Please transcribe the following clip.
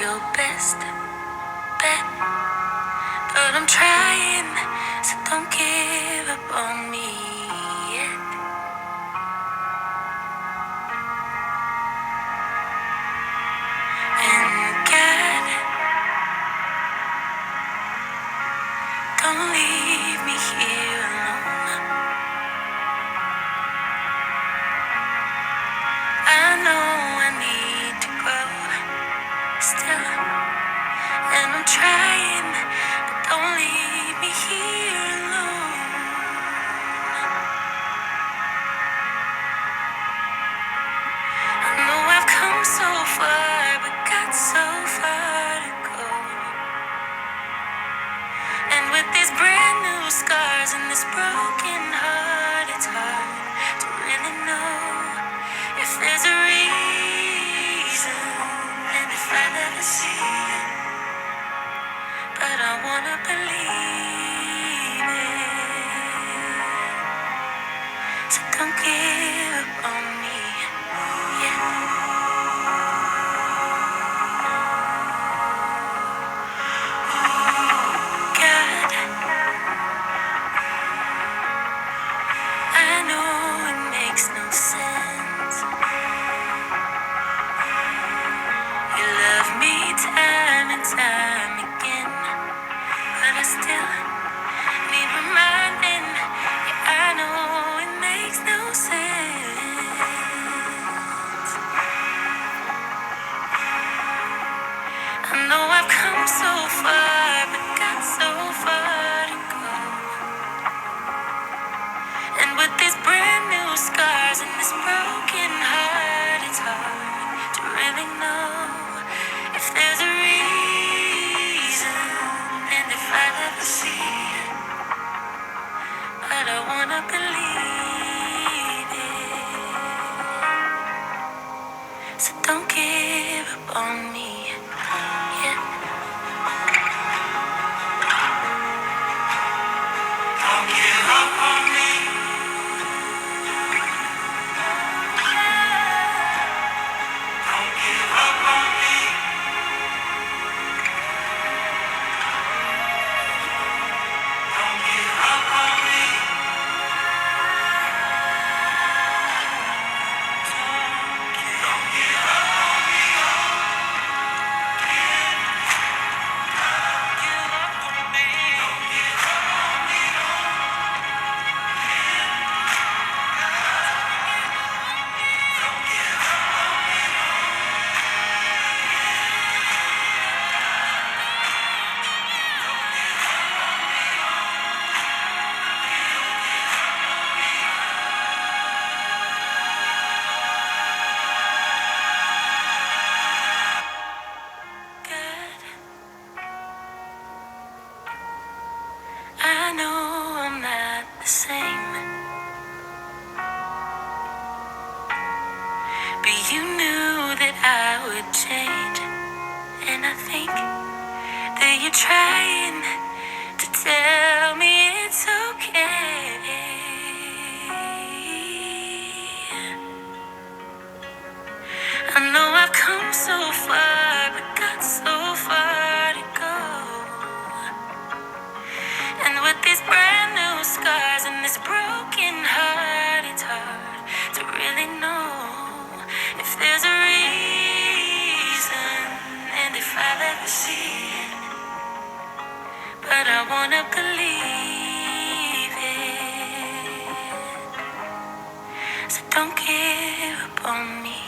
your best bet, but I'm trying, so don't give up on me yet. And God, don't leave me here alone. I know I need to grow still, and I'm trying, but don't leave me here alone. I know I've come so far, but got so far to go. And with these brand new scars and this broken heart, it's hard to really know if there's a reason, and if I'll ever see it. But I wanna believe it. So don't give up on me. Yeah. God, I know it makes no sense. You love me time and time again, but I still need reminding. Yeah, I know it makes no sense. I know I've come so far, but got so far to go. And with these brand new scars and this broken heart, it's hard to really know if there's a reason, and if I'll ever see it. But I wanna believe it. So don't give up on me. Yeah. Don't give up on me. Don't give up on me. Don't give up on me. Don't give up on me. Give up on me. Don't give up on me. Don't give up on me. God, I know I'm not the same, but you knew that I would change, and I think that you're trying to tell me it's okay. I know I've come so far, but got so far to go. And with these brand new scars and this broken heart, it's hard to really know if there's a reason, and if I'll ever see it. But I wanna believe it. So don't give up on me.